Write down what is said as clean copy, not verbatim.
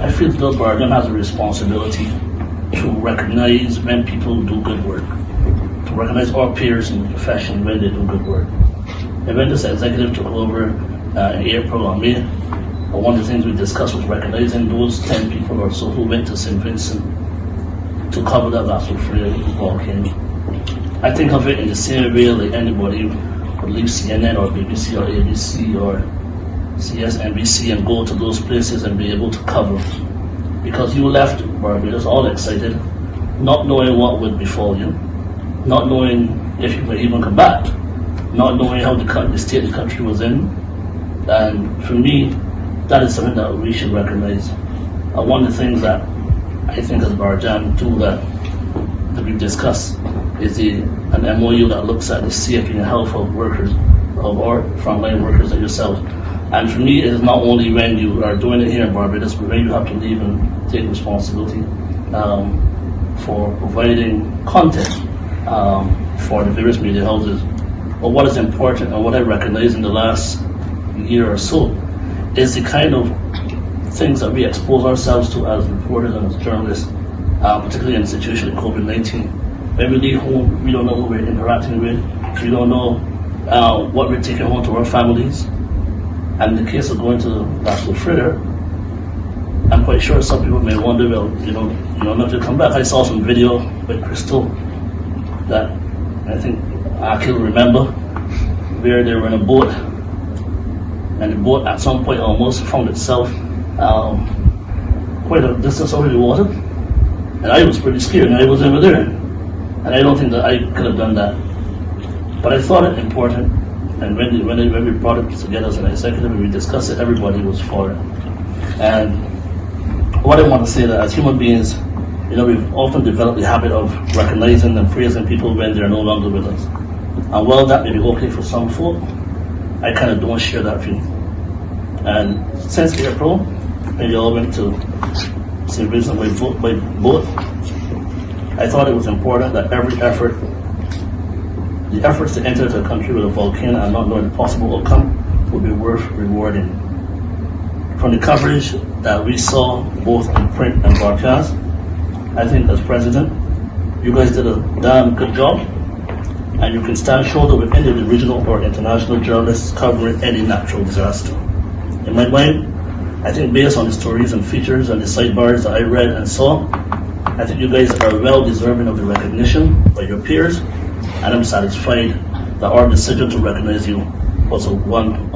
I feel that BARJAM has a responsibility to recognize when people do good work, to recognize our peers in the profession when they do good work. And when this executive took over in April or May, one of the things we discussed was recognizing those 10 people or so who went to St Vincent to cover that last volcano. I think of it in the same way like anybody would leave CNN or BBC or ABC or CSNBC and go to those places and be able to cover. Because you left Barbados all excited, not knowing what would befall you, not knowing if you would even come back, not knowing how the state the country was in. And for me, that is something that we should recognize. One of the things that I think as BARJAM too that we've discussed is an MOU that looks at the safety and health of workers, of our frontline workers like yourselves. And for me, it is not only when you are doing it here in Barbados, but when you have to leave and take responsibility for providing content for the various media houses. But what is important and what I recognize in the last year or so is the kind of things that we expose ourselves to as reporters and as journalists, particularly in the situation of COVID-19. When we leave home, we don't know who we're interacting with, we don't know what we're taking home to our families. And in the case of going to National Fritter, I'm quite sure some people may wonder, well, not to come back. I saw some video with Krystal that I think Akeel remember, where they were in a boat, and the boat at some point almost found itself quite a distance over the water. And I was pretty scared, and I was over there. And I don't think that I could have done that. But I thought it important. And when we brought it together as an executive and we discussed it, everybody was for it. And what I want to say that as human beings, we've often developed the habit of recognizing and praising people when they're no longer with us. And while that may be okay for some folk, I kind of don't share that view. And since April, when you all went to St Vincent by boat, I thought it was important that the efforts to enter the country with a volcano and not knowing the possible outcome would be worth rewarding. From the coverage that we saw both in print and broadcast, I think as president, you guys did a damn good job, and you can stand shoulder with any of the regional or international journalists covering any natural disaster. In my mind, I think based on the stories and features and the sidebars that I read and saw, I think you guys are well deserving of the recognition by your peers, and I'm satisfied that our decision to recognize you was one